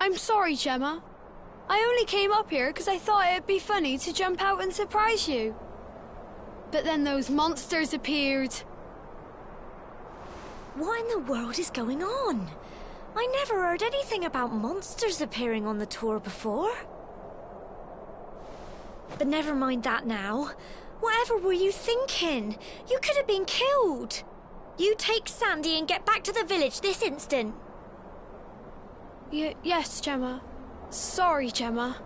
I'm sorry, Gemma. I only came up here because I thought it'd be funny to jump out and surprise you. But then those monsters appeared. What in the world is going on? I never heard anything about monsters appearing on the tour before. But never mind that now. Whatever were you thinking? You could have been killed. You take Sandy and get back to the village this instant. Yes, Gemma. Sorry, Gemma.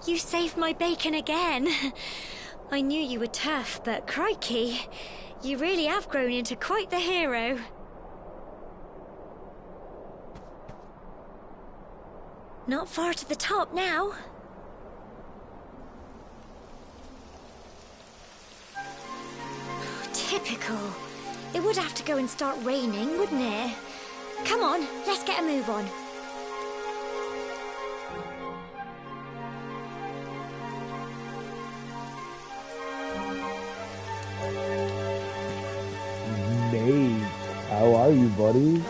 You saved my bacon again. I knew you were tough, but crikey, you really have grown into quite the hero. Not far to the top now. Typical. It would have to go and start raining, wouldn't it? Come on, let's get a move on. Nate, how are you, buddy?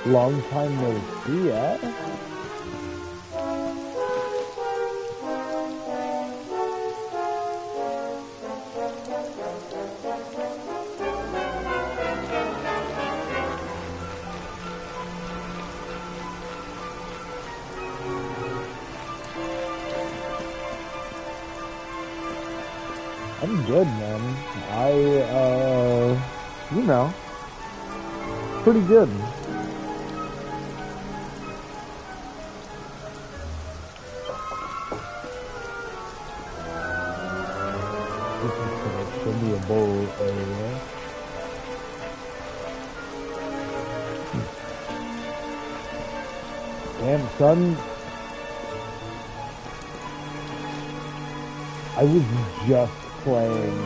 Long time no see, eh? I'm good, man. You know, pretty good. This is gonna show me a bowl area. Damn, son. I was just playing,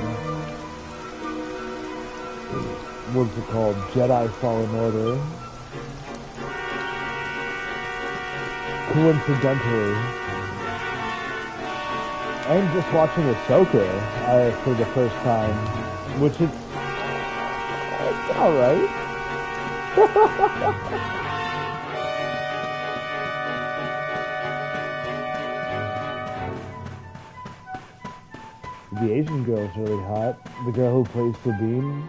what's it called? Jedi Fallen Order. Coincidentally. And just watching Ahsoka for the first time, which it's alright. The Asian girl's really hot. The girl who plays Sabine.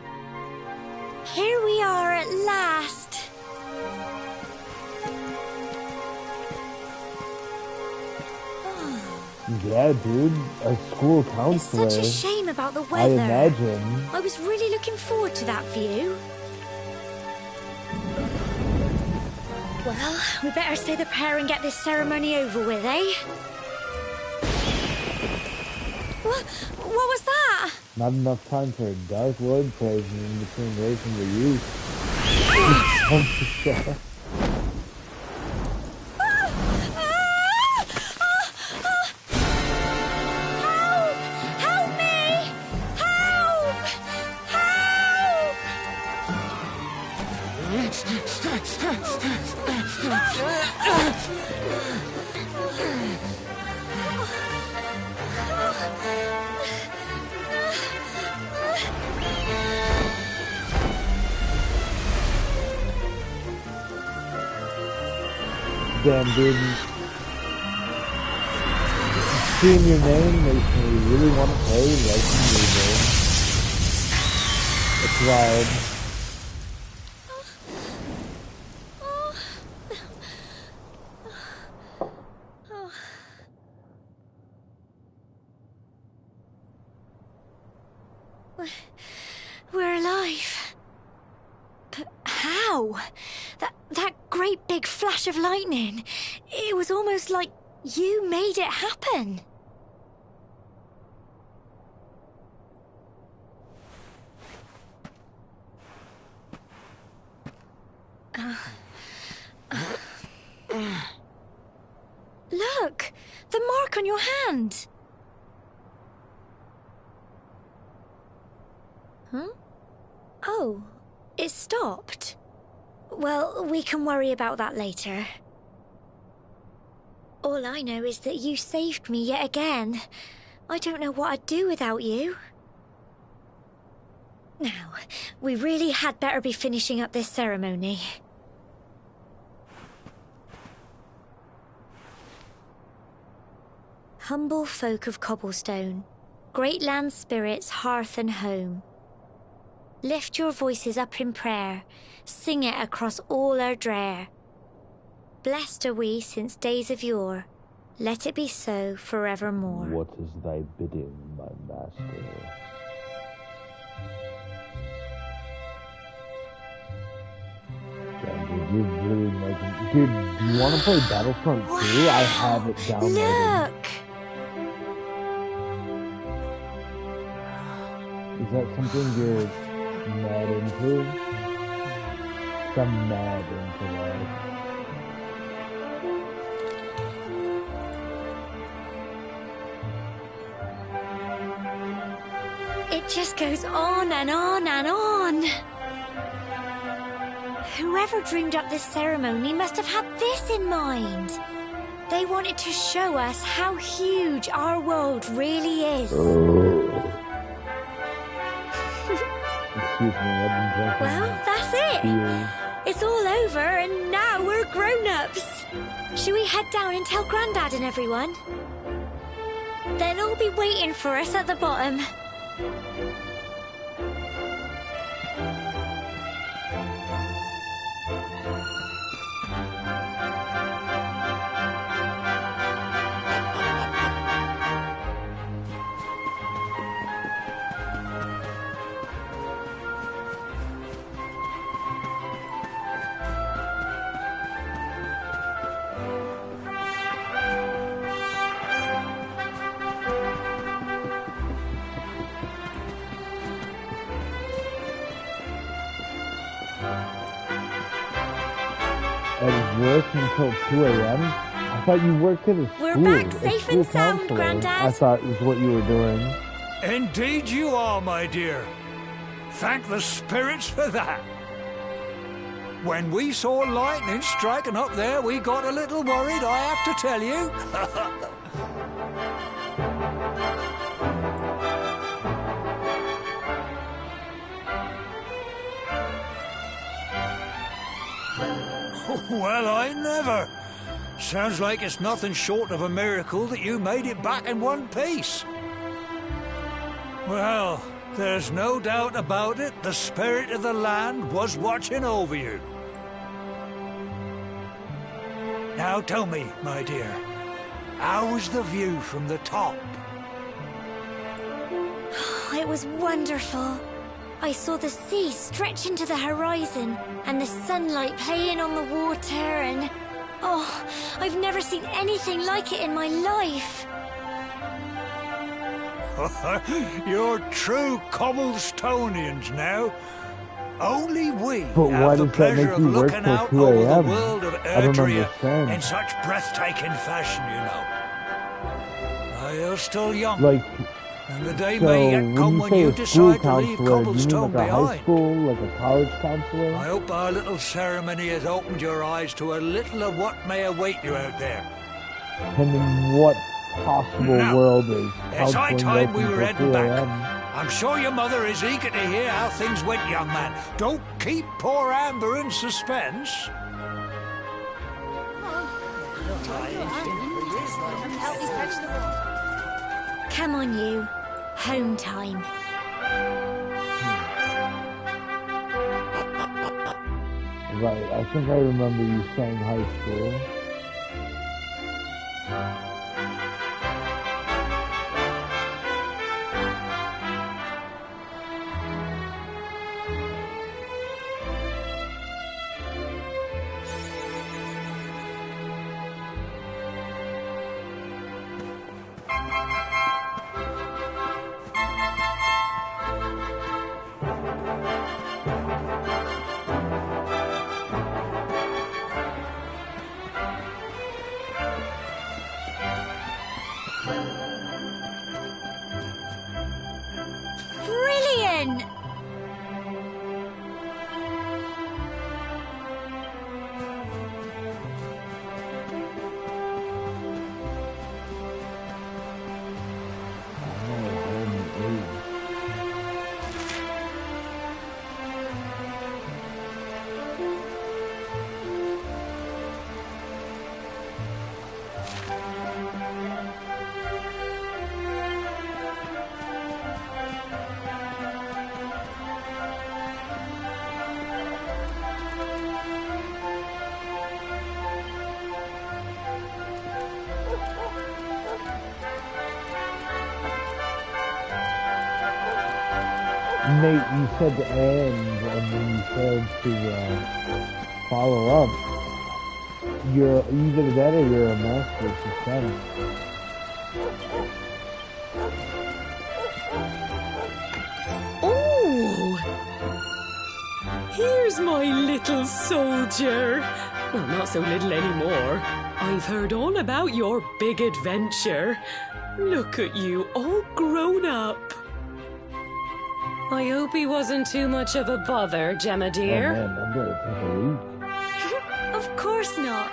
Here we are at last. Yeah, dude. A school counselor. It's such a shame about the weather. I imagine. I was really looking forward to that view. Well, we better say the prayer and get this ceremony over with, eh? What was that? Not enough time for a Dark Lord praise in between raising the youth. Help me! Help! Damn, dude. Seeing your name makes me really want to play Resident Evil. It's wild. We're alive. But how? That great big flash of lightning. It was almost like you made it happen. Look! The mark on your hand! Huh? Oh, it stopped. Well, we can worry about that later. All I know is that you saved me yet again. I don't know what I'd do without you. Now, we really had better be finishing up this ceremony. Humble folk of cobblestone, great land spirits, hearth and home. Lift your voices up in prayer, sing it across all our drear. Blessed are we since days of yore, let it be so forevermore. What is thy bidding, my master? Yeah, dude, you're really making... Dude, do you want to play Battlefront 2? I have it downloaded. Look! Is that something you're mad into? I'm mad into that. It just goes on and on and on. Whoever dreamed up this ceremony must have had this in mind. They wanted to show us how huge our world really is. Excuse me, I've been drinking. Well, that's it. Beer. It's all over and now we're grown-ups. Shall we head down and tell Grandad and everyone? They'll all be waiting for us at the bottom. And work until 2 a.m.? I thought you worked at a school. We're back safe and sound, counselor. Grandad. I thought was what you were doing. Indeed you are, my dear. Thank the spirits for that. When we saw lightning striking up there, we got a little worried, I have to tell you. Well, I never. Sounds like it's nothing short of a miracle that you made it back in one piece. Well, there's no doubt about it, the spirit of the land was watching over you. Now tell me, my dear, how was the view from the top? It was wonderful. I saw the sea stretch into the horizon and the sunlight playing on the water and... Oh, I've never seen anything like it in my life. You're true Cobblestonians now. Only we But why have the does that pleasure make of you work looking till out 2 over the a.m.? world of I don't Erdrea understand. in such breathtaking fashion, you know. You're still young. Like, And the day so may yet when come you when say you a school decide to leave counselor, do you mean Cobblestone like a high behind. school, like a college counselor? I hope our little ceremony has opened your eyes to a little of what may await you out there. And in what possible Now, world is it's high counseling time we open were till heading 2 back. a.m.? I'm sure your mother is eager to hear how things went, young man. Don't keep poor Amber in suspense. Come on, you. Home time. Right, I think I remember you saying high school. Mate, you said to end, and then you said to follow up. You're either that or you're a master of suspense. Oh! Here's my little soldier. Well, not so little anymore. I've heard all about your big adventure. Look at you, all grown up. I hope he wasn't too much of a bother, Gemma dear. Oh man, I'm gonna take a leak. Of course not.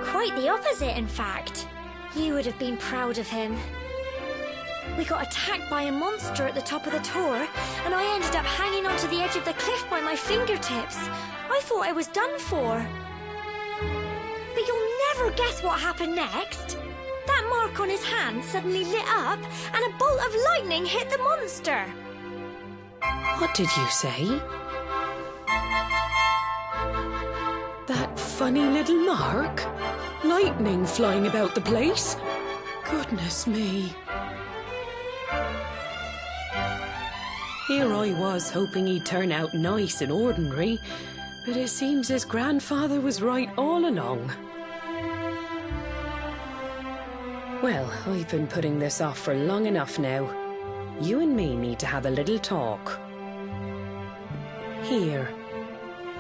Quite the opposite, in fact. You would have been proud of him. We got attacked by a monster at the top of the tour, and I ended up hanging onto the edge of the cliff by my fingertips. I thought I was done for. But you'll never guess what happened next. That mark on his hand suddenly lit up, and a bolt of lightning hit the monster. What did you say? That funny little mark? Lightning flying about the place? Goodness me. Here I was hoping he'd turn out nice and ordinary, but it seems his grandfather was right all along. Well, I've been putting this off for long enough now. You and me need to have a little talk. Here.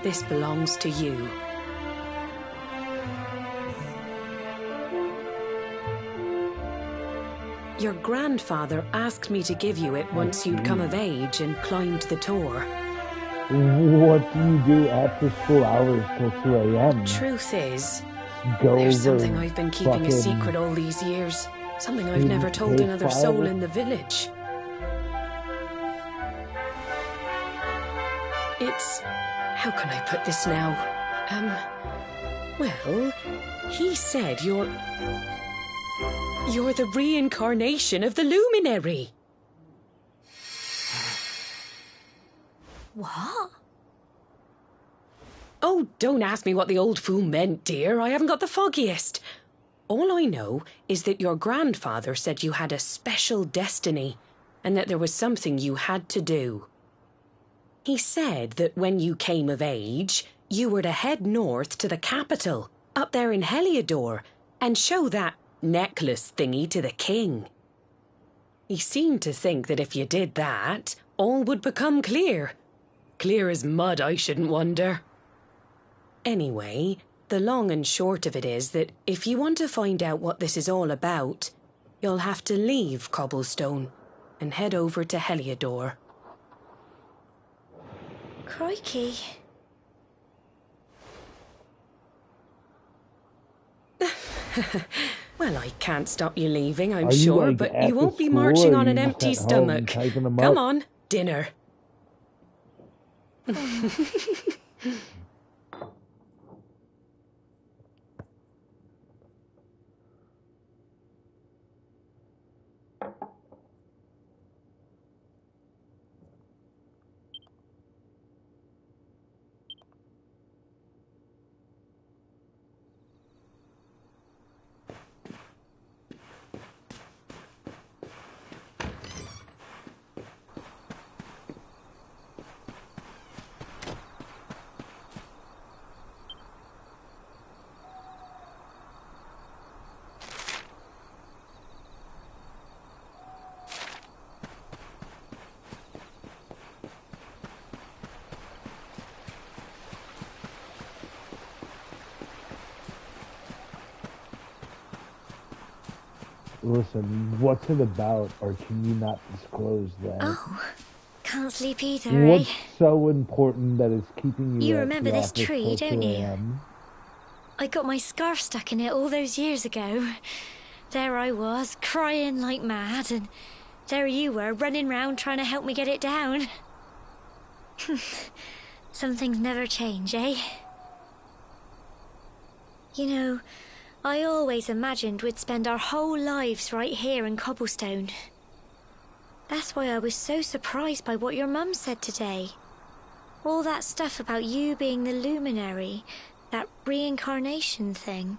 This belongs to you. Your grandfather asked me to give you it once you'd come of age and climbed the tour. What do you do after school hours till 2 a.m.? Truth is, Go there's over something I've been keeping a fucking secret all these years. Something I've never told pay another file? soul in the village. It's... how can I put this now? Well, he said you're the reincarnation of the luminary. What? Oh, don't ask me what the old fool meant, dear. I haven't got the foggiest. All I know is that your grandfather said you had a special destiny and that there was something you had to do. He said that when you came of age, you were to head north to the capital, up there in Heliodor, and show that necklace thingy to the king. He seemed to think that if you did that, all would become clear. Clear as mud, I shouldn't wonder. Anyway, the long and short of it is that if you want to find out what this is all about, you'll have to leave Cobblestone and head over to Heliodor. Crikey. Well, I can't stop you leaving, I'm Are you, sure, like, but at you the won't be school, marching or on are an you empty just at home stomach. typing them Come up? on, dinner. Listen, what's it about, or can you not disclose that? Oh, can't sleep either, What's eh? so important that it's keeping you You at remember the this office tree, till don't 2 you? a.m.? I got my scarf stuck in it all those years ago. There I was, crying like mad, and there you were, running round trying to help me get it down. Some things never change, eh? You know, I always imagined we'd spend our whole lives right here in Cobblestone. That's why I was so surprised by what your mum said today. All that stuff about you being the luminary, that reincarnation thing.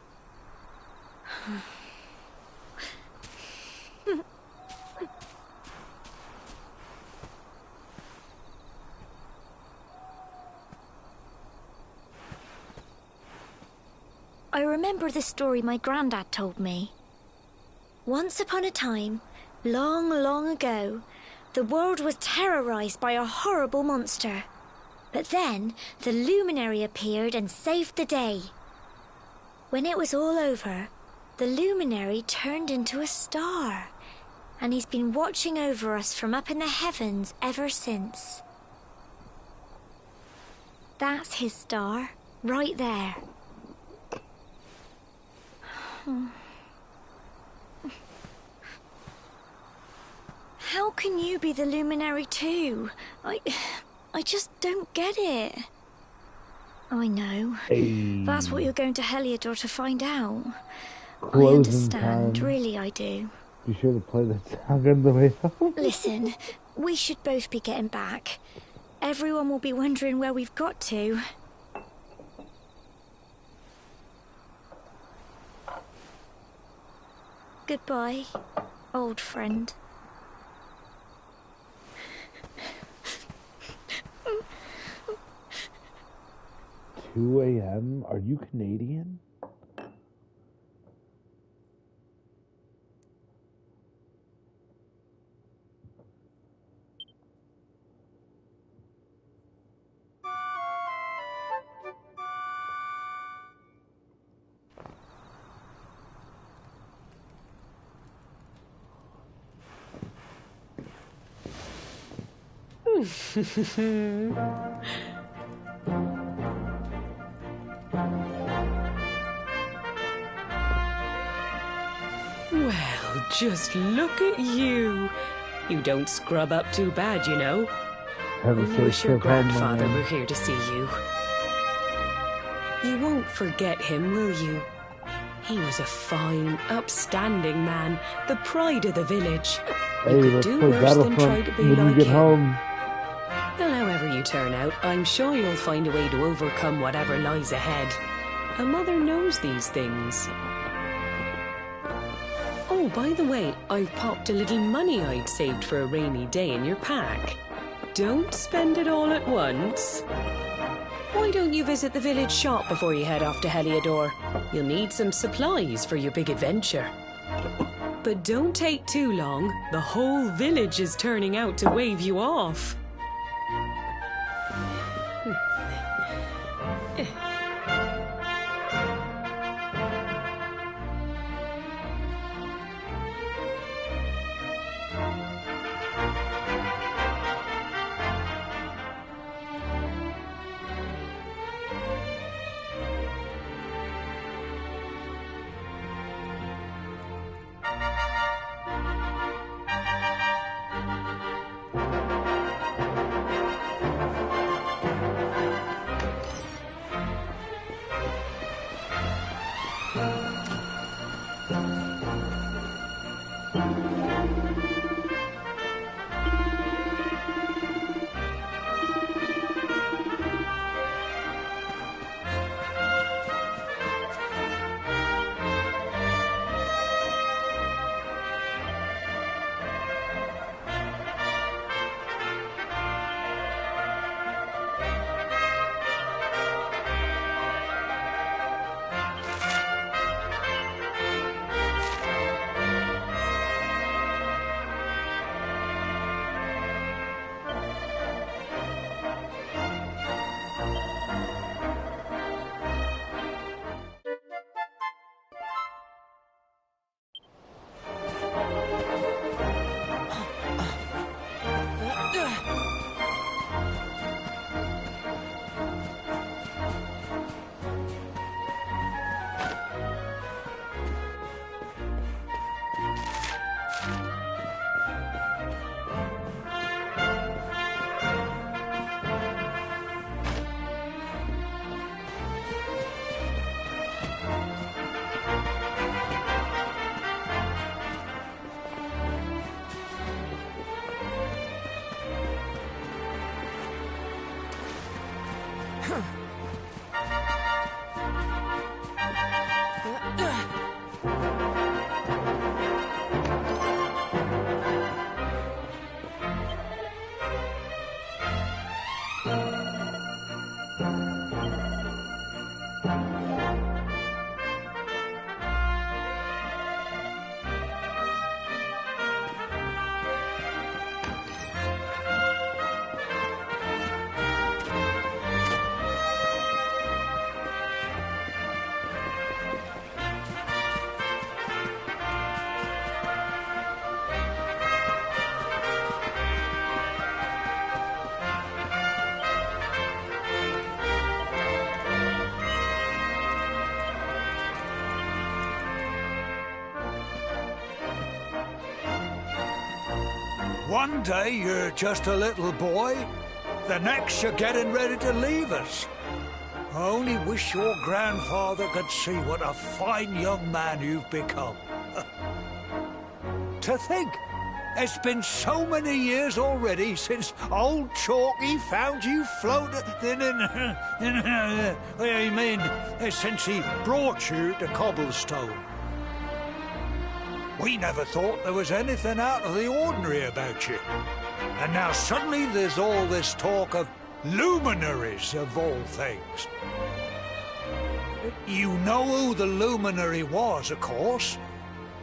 I remember the story my granddad told me. Once upon a time, long, long ago, the world was terrorized by a horrible monster. But then the luminary appeared and saved the day. When it was all over, the luminary turned into a star, and he's been watching over us from up in the heavens ever since. That's his star, right there. How can you be the luminary too? I just don't get it. I know. Hey. That's what you're going to Heliodor to find out. Closing I understand, time. really I do. Be sure to play that song on the way home. Listen, we should both be getting back. Everyone will be wondering where we've got to. Goodbye, old friend. 2 a.m.? Are you Canadian? Well, just look at you. You don't scrub up too bad, you know. Have a Only safe wish your trip home, my grandfather man. were here to see you. You won't forget him, will you? He was a fine, upstanding man, the pride of the village. Hey, You could let's do play worse than try Battlefront to be when you like get him. home. Well, however you turn out, I'm sure you'll find a way to overcome whatever lies ahead. A mother knows these things. Oh, by the way, I've popped a little money I'd saved for a rainy day in your pack. Don't spend it all at once. Why don't you visit the village shop before you head off to Heliodor? You'll need some supplies for your big adventure. But don't take too long. The whole village is turning out to wave you off. One day you're just a little boy, the next you're getting ready to leave us. I only wish your grandfather could see what a fine young man you've become. To think, it's been so many years already since old Chalky found you floating I mean, since he brought you to Cobblestone. We never thought there was anything out of the ordinary about you. And now suddenly there's all this talk of luminaries, of all things. You know who the luminary was, of course.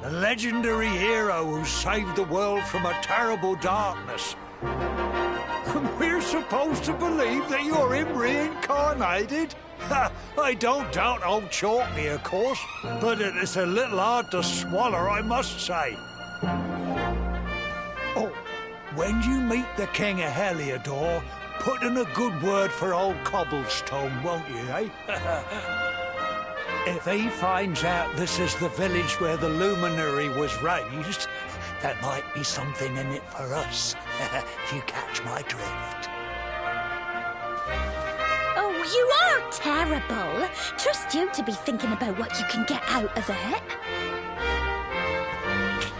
The legendary hero who saved the world from a terrible darkness. And we're supposed to believe that you're him reincarnated? I don't doubt old Chalky, of course, but it's a little hard to swallow, I must say. Oh, when you meet the King of Heliodor, put in a good word for old Cobblestone, won't you, eh? If he finds out this is the village where the luminary was raised, there might be something in it for us, if you catch my drift. Oh, you are terrible. Trust you to be thinking about what you can get out of it.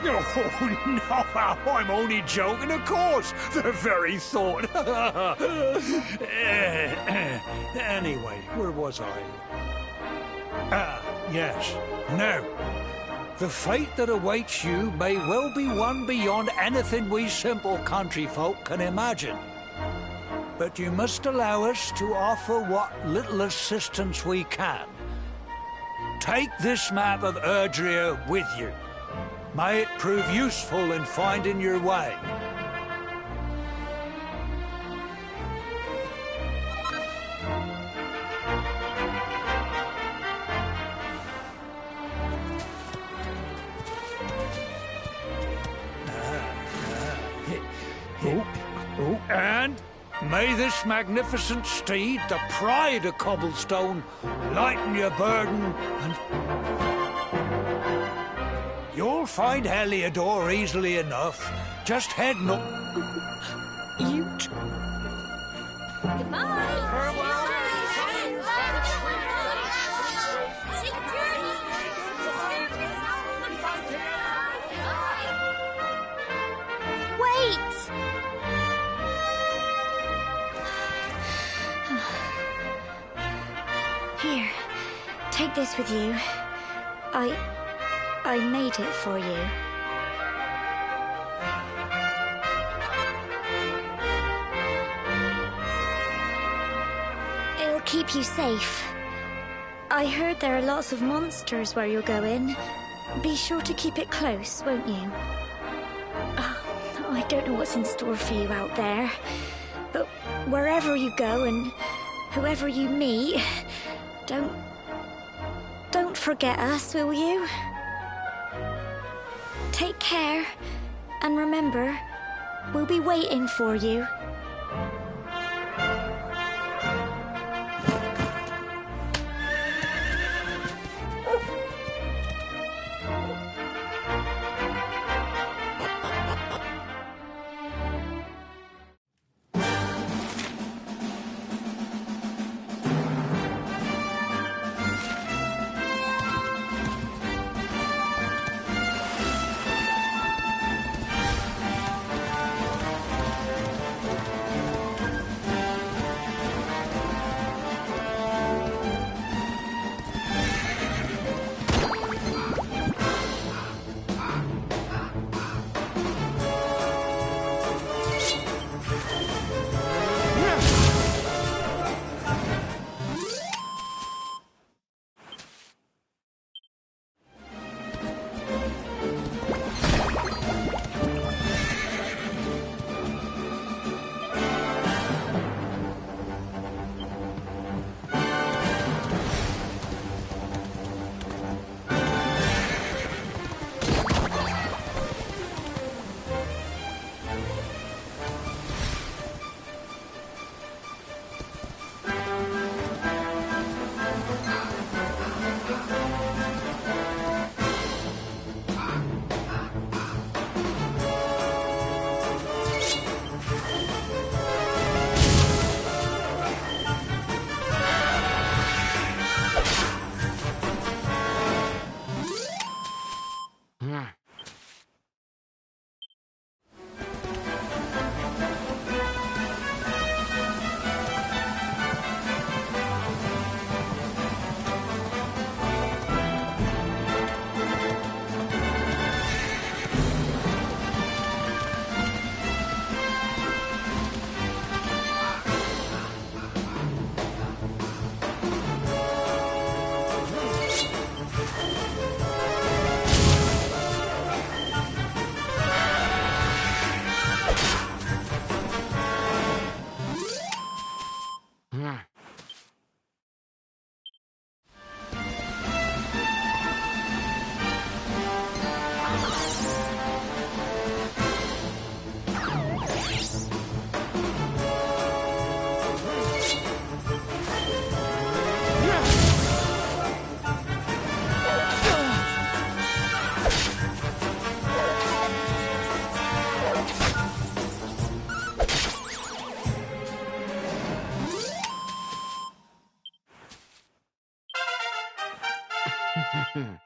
Oh, no, I'm only joking, of course. The very thought. Anyway, where was I? Ah, yes. Now, the fate that awaits you may well be one beyond anything we simple country folk can imagine. But you must allow us to offer what little assistance we can. Take this map of Erdrea with you. May it prove useful in finding your way. And may this magnificent steed, the pride of Cobblestone, lighten your burden and... You'll find Heliodor easily enough. Just head no... You... Wait! Here, take this with you. I made it for you. It'll keep you safe. I heard there are lots of monsters where you're going. Be sure to keep it close, won't you? I don't know what's in store for you out there, but wherever you go and whoever you meet, don't forget us, will you? Take care, and remember, we'll be waiting for you. you